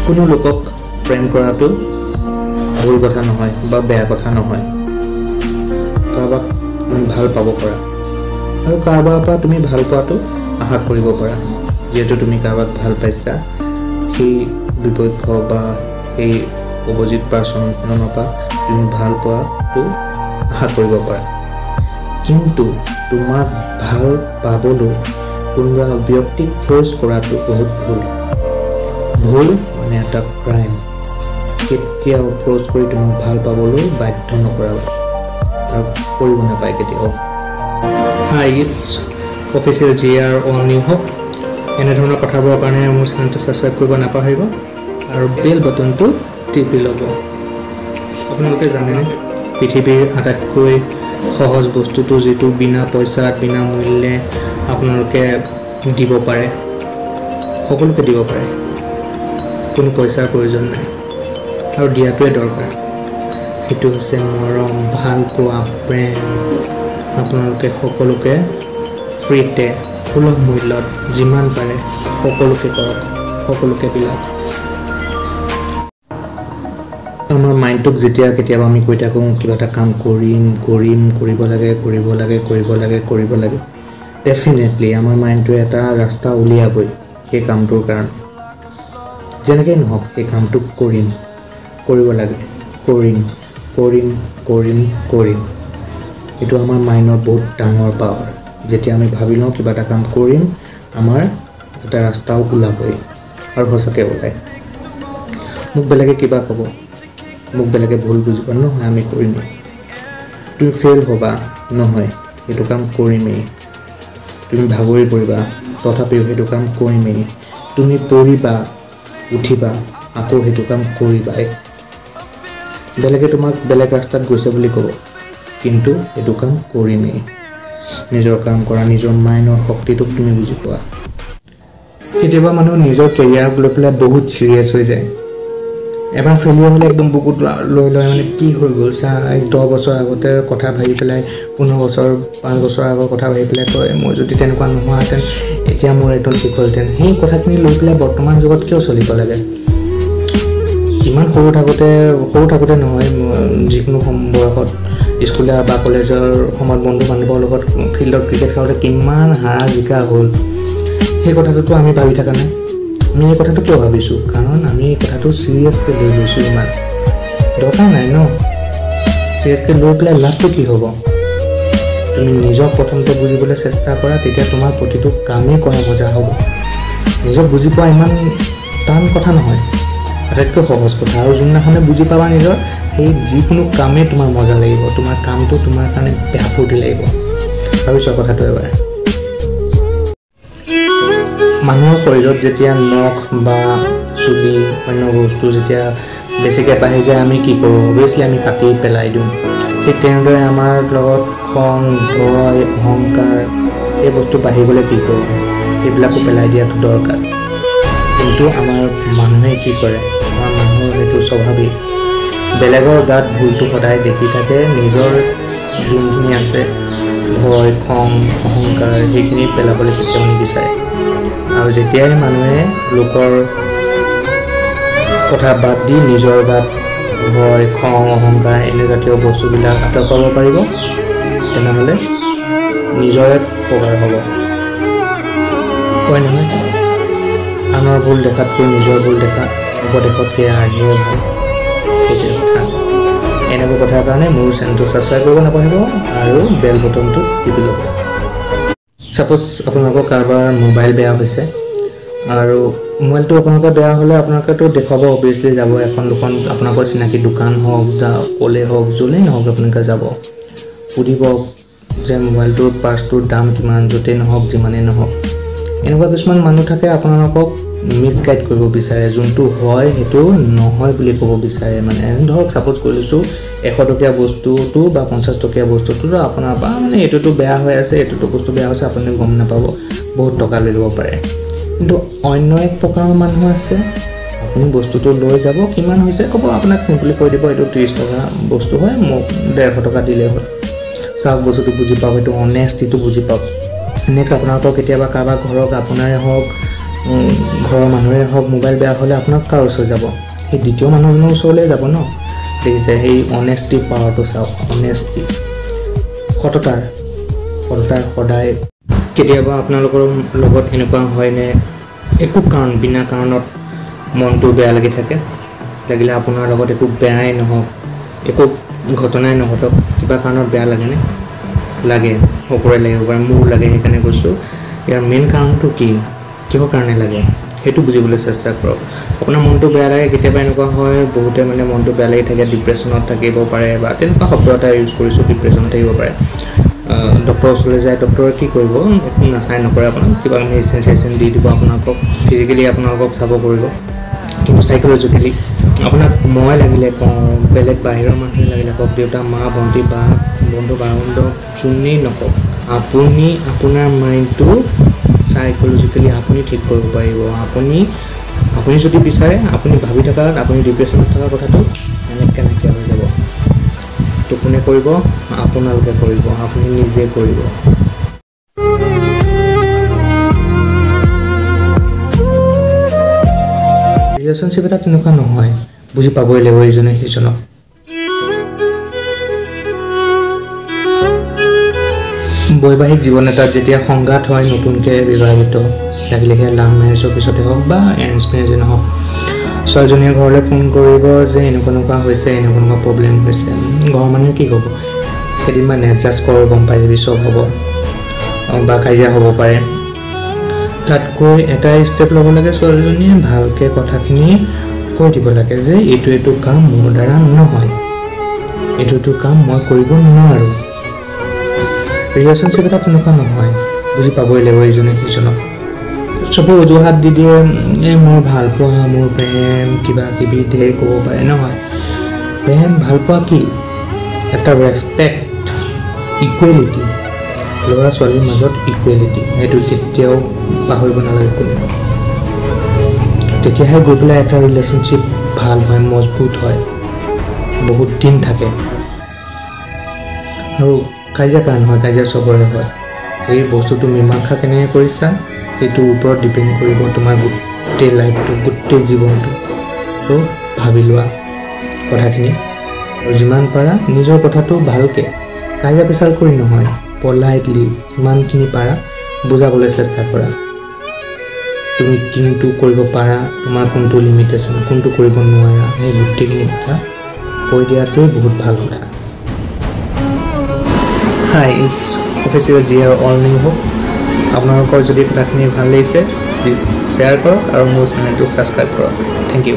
কোনো লোকক প্ৰেম কৰাটো ভুল কথা নহয় বা বেয়া কথা নহয় কাৰোবাক তুমি ভাল পাব পাৰা আৰু কাৰোবাৰ পৰা তুমি ভাল পোৱাটো আশা কৰিব পাৰা যেহেতু তুমি কাৰোবাক ভাল পাইছা সেই বিপক্ষ বা সেই অপজিট পাৰ্চনৰ পৰা তুমি ভাল পোৱাটো আশা কৰিব পাৰা কিন্তু তোমাক ভাল পাবলৈ কোনোবা ব্যক্তিক ফ'ৰ্চ কৰাটো বহুত ভুল মানে এটা ক্ৰাইম কেতিয়াও ফ'ৰ্চ কৰি তোমাক ভাল পাবলৈ বাধ্য নকৰাবা আৰু কৰিব নাপায় কেতিয়াও hi is official JR all new হওক এনেধৰণৰ কথাবোৰৰ কাৰণে মোৰ চেনেলটো ছাবস্ক্ৰাইব কৰিব নাপাহৰিব আৰু বেল বাটনটো টিপি ল'ব আপোনালোকে জানেনে পৃথিৱীৰ আটাইতকৈ সহজ বস্তুটো যেটো বিনা পইচাত বিনা মূল্যে আপোনালোকে দিব পাৰে সকলোকে দিব পাৰে কোনো পইচাৰ প্ৰয়োজন নাই আৰু দিয়াটোৱে দৰকাৰ সেইটো হৈছে মৰম ভাল পোৱা প্ৰেম আপোনালোকে সকলোকে ফ্ৰীতে সুলভ মূল্যত যিমান পাৰে সকলোকে কৰক সকলোকে বিলাক আমাৰ মাইণ্ডটোক যেতিয়া কেতিয়াবা আমি কৈ থাকোঁ কিবা এটা কাম কৰিব লাগে ডেফিনেটলি আমাৰ মাইণ্ডটোৱে এটা ৰাস্তা উলিয়াবই সেই কামটোৰ কাৰণে যেনেকৈ নহওক সেই কামটো কৰিব লাগে কৰিম এইটো আমাৰ মাইণ্ডৰ বহুত ডাঙৰ পাৱাৰ যেতিয়া আমি ভাবি লওঁ কিবা এটা কাম কৰিম আমাৰ এটা ৰাস্তাও ওলাবই আৰু সঁচাকৈ ওলায় মোক বেলেগে কিবা ক'ব মোক বেলেগে ভুল বুজিব নহয় আমি কৰিমেই তুমি ফেইল হ'বা নহয় সেইটো কাম কৰিমেই তুমি ভাগৰি পৰিবা তথাপিও সেইটো কাম কৰিমেই তুমি পৰিবা উঠিবা আকৌ সেইটো কাম কৰিবাই বেলেগে তোমাক বেলেগ ৰাস্তাত গৈছে বুলি ক'ব কিন্তু সেইটো কাম কৰিমেই নিজৰ কাম কৰা নিজৰ মাইণ্ডৰ শক্তিটোক তুমি বুজি পোৱা কেতিয়াবা মানুহ নিজৰ কেৰিয়াৰক লৈ পেলাই বহুত চিৰিয়াছ হৈ যায় এবাৰ ফেলিয়াৰ হ'লে একদম বুকুত লৈ মানে কি হৈ গ'ল চা 10 বছৰ আগতে কথা ভাবি পেলাই 15 বছৰ 5 বছৰ আগৰ কথা ভাবি পেলাই কয় মই যদি তেনেকুৱা নোহোৱাহেঁতেন এতিয়া মোৰ এইটো ঠিক হ'লহেঁতেন সেই কথাখিনি লৈ পেলাই বৰ্তমান যুগত কিয় চলিব লাগে ইমান সৰু থাকোঁতে নহয় যিকোনো বয়সত স্কুলীয়া বা কলেজৰ সময়ত বন্ধু বান্ধৱৰ লগত ফিল্ডত ক্ৰিকেট খেলোঁতে কিমান হাৰা জিকা হ'ল সেই কথাটোতো আমি ভাবি থকা নাই আমি এই কথাটো কিয় ভাবিছোঁ কাৰণ আমি এই কথাটো চিৰিয়াছকৈ লৈ লৈছোঁ ইমান দৰকাৰ নাই ন চিৰিয়াছকৈ লৈ পেলাই লাভটো কি হ'ব তুমি নিজক প্ৰথমতে বুজিবলৈ চেষ্টা কৰা তেতিয়া তোমাৰ প্ৰতিটো কামেই কৰা মজা হ'ব নিজক বুজি পোৱা ইমান টান কথা নহয় আটাইতকৈ সহজ কথা আৰু যোনদিনাখনে বুজি পাবা নিজৰ সেই যিকোনো কামেই তোমাৰ মজা লাগিব তোমাৰ কামটো তোমাৰ কাৰণে বেয়া ফূৰ্তি লাগিব ভাবিছোৱা কথাটো এবাৰ মানুহৰ শৰীৰত যেতিয়া নখ বা চুলি অন্য বস্তু যেতিয়া বেছিকৈ বাঢ়ি যায় আমি কি কৰোঁ অভিয়াছলি আমি কাটি পেলাই দিওঁ ঠিক তেনেদৰে আমাৰ লগত খং ভয় অহংকাৰ এই বস্তু বাঢ়ি গ'লে কি কৰোঁ সেইবিলাকো পেলাই দিয়াটো দৰকাৰ কিন্তু আমাৰ মানুহে কি কৰে আমাৰ মানুহৰ সেইটো স্বভাৱিক বেলেগৰ গাত ভুলটো সদায় দেখি থাকে নিজৰ যোনখিনি আছে ভয় খং অহংকাৰ সেইখিনি পেলাবলৈ কেতিয়াও নিবিচাৰে আৰু যেতিয়াই মানুহে লোকৰ কথা বাদ দি নিজৰ গাত ভয় খং অহংকাৰ এনে জাতীয় বস্তুবিলাক আঁতৰ কৰিব পাৰিব তেনেহ'লে নিজৰে উপকাৰ হ'ব কয় নহয় আনৰ ভুল দেখাতকৈ নিজৰ ভুল দেখা উপদেশতকৈ আৰ্হিয়ে ভাল সেইটোৱে কথা এনেকুৱা কথাৰ কাৰণে মোৰ চেনেলটো ছাবস্ক্ৰাইব কৰিব নাপাহৰিব আৰু বেল বটনটো টিপি ল'ব সাপোজ আপোনালোকৰ কাৰোবাৰ মোবাইল বেয়া হৈছে আৰু মোবাইলটো আপোনালোকৰ বেয়া হ'লে আপোনালোকেতো দেখুৱাব অভিয়াছলি যাব এখন দুখন আপোনালোকৰ চিনাকি দোকান হওক বা ক'লে হওক য'লেই নহওক আপোনালোকে যাব সুধিব যে মোবাইলটোৰ পাৰ্টছটোৰ দাম কিমান য'তেই নহওক যিমানেই নহওক এনেকুৱা কিছুমান মানুহ থাকে আপোনালোকক মিছগাইড কৰিব বিচাৰে যোনটো হয় সেইটো নহয় বুলি ক'ব বিচাৰে মানে ধৰক সাপোজ কৰি লৈছোঁ 100 টকীয়া বস্তুটো বা 50 টকীয়া বস্তুটো আপোনাৰ পৰা মানে এইটোতো বেয়া হৈ আছে এইটোতো বস্তু বেয়া হৈছে আপুনি গম নাপাব বহুত টকা লৈ ল'ব পাৰে কিন্তু অন্য এক প্ৰকাৰৰ মানুহ আছে আপুনি বস্তুটো লৈ যাব কিমান হৈছে ক'ব আপোনাক চিম্পলি কৈ দিব এইটো 30 টকা বস্তু হয় মোক 150 টকা দিলে হ'ল চাওক বস্তুটো বুজি পাব এইটো অনেষ্টিটো বুজি পাব নেক্সট আপোনালোকৰ কেতিয়াবা কাৰোবাৰ ঘৰক আপোনাৰে হওক ঘৰৰ মানুহে হওক মোবাইল বেয়া হ'লে আপোনাক কাৰ ওচৰত যাব সেই দ্বিতীয় মানুহজনৰ ওচৰলৈ যাব ন দেখিছে সেই অনেষ্টি পাৱাৰটো চাওক অনেষ্টি সততাৰ সদায় কেতিয়াবা আপোনালোকৰ লগত এনেকুৱা হয়নে একো কাৰণ বিনা কাৰণত মনটো বেয়া লাগি থাকে লাগিলে আপোনাৰ লগত একো বেয়াই নহওক একো ঘটনাই নহওক কিবা কাৰণত বেয়া লাগেনে লাগে সকলোৰে লাগিব পাৰে মোৰ লাগে সেইকাৰণে কৈছোঁ ইয়াৰ মেইন কাৰণটো কি কিহৰ কাৰণে লাগে সেইটো বুজিবলৈ চেষ্টা কৰক আপোনাৰ মনটো বেয়া লাগে কেতিয়াবা এনেকুৱা হয় বহুতে মানে মনটো বেয়া লাগি থাকে ডিপ্ৰেশ্যনত থাকিব পাৰে বা তেনেকুৱা শব্দ এটা ইউজ কৰিছোঁ ডিপ্ৰেশ্যনত থাকিব পাৰে ডক্টৰৰ ওচৰলৈ যায় ডক্টৰে কি কৰিব একো নাচাই নকৰে আপোনাক কিবা মেডিচিন দি দিব আপোনালোকক ফিজিকেলি আপোনালোকক চাব কৰিব কিন্তু সাইকোলজিক্যালি আপোনাক মই লাগিলে কওঁ বেলেগ বাহিৰৰ মানুহে লাগিলে কওক দেউতা মা ভণ্টি বা বন্ধু বান্ধৱ যোনেই নকওক আপুনি আপোনাৰ মাইণ্ডটো সাইকোলজিক্যালি আপুনি ঠিক কৰিব পাৰিব আপুনি যদি বিচাৰে আপুনি ভাবি থকা আপুনি ডিপ্ৰেশ্যনত থকা কথাটো এনেকৈ নাইকিয়া হৈ যাব তো কোনে কৰিব আপোনালোকে কৰিব আপুনি নিজে কৰিব ৰিলেশ্যনশ্বিপ এটা তেনেকুৱা নহয় বুজি পাবই লাগিব ইজনে সিজনক বৈবাহিক জীৱন এটাত যেতিয়া সংঘাত হয় নতুনকৈ বিবাহিত লাগিলে সেয়া লাভ মেৰেজৰ পিছতে হওক বা এৰেঞ্জ মেৰেজে নহওক ছোৱালীজনীয়ে ঘৰলৈ ফোন কৰিব যে এনেকুৱা হৈছে এনেকুৱা প্ৰব্লেম হৈছে ঘৰৰ মানুহে কি ক'ব কেইদিনমান এডজাষ্ট কৰ গম পাই যাবি চব হ'ব বা কাজিয়া হ'ব পাৰে তাতকৈ এটা ষ্টেপ ল'ব লাগে ছোৱালীজনীয়ে ভালকৈ কথাখিনি কৈ দিব লাগে যে এইটো কাম মোৰ দ্বাৰা নহয় এইটো কাম মই কৰিব নোৱাৰোঁ ৰিলেশ্যনশ্বিপ এটা তেনেকুৱা নহয় বুজি পাবই লাগিব ইজনে সিজনক চবেই অজুহাত দি দিয়ে এই মোৰ ভাল পোৱা মোৰ প্ৰেম কিবা কিবি ঢেৰ ক'ব পাৰে নহয় প্ৰেম ভাল পোৱা কি এটা ৰেচপেক্ট ইকুৱেলিটি ল'ৰা ছোৱালীৰ মাজত ইকুৱেলিটি সেইটো কেতিয়াও পাহৰিব নালাগে কোনে তেতিয়াহে গৈ পেলাই এটা ৰিলেশ্যনশ্বিপ ভাল হয় মজবুত হয় বহুত দিন থাকে আৰু কাজিয়া কাৰণ হয় কাজিয়া চবৰে হয় এই বস্তুটো মীমাংসা কেনেকৈ কৰিছা সেইটোৰ ওপৰত ডিপেণ্ড কৰিব তোমাৰ গোটেই লাইফটো গোটেই জীৱনটো তো ভাবি লোৱা কথাখিনি আৰু যিমান পাৰা নিজৰ কথাটো ভালকৈ কাজিয়া পেচাল কৰি নহয় পলাইটলি যিমানখিনি পাৰা বুজাবলৈ চেষ্টা কৰা তুমি কোনটো কৰিব পাৰা তোমাৰ কোনটো লিমিটেশ্যন কোনটো কৰিব নোৱাৰা সেই গোটেইখিনি কথা কৈ দিয়াটোৱে বহুত ভাল কথা hi is official G R all new hope আপোনালোকৰ যদি কথাখিনি ভাল লাগিছে প্লিজ শ্বেয়াৰ কৰক আৰু মোৰ চেনেলটো ছাবস্ক্ৰাইব কৰক থেংক ইউ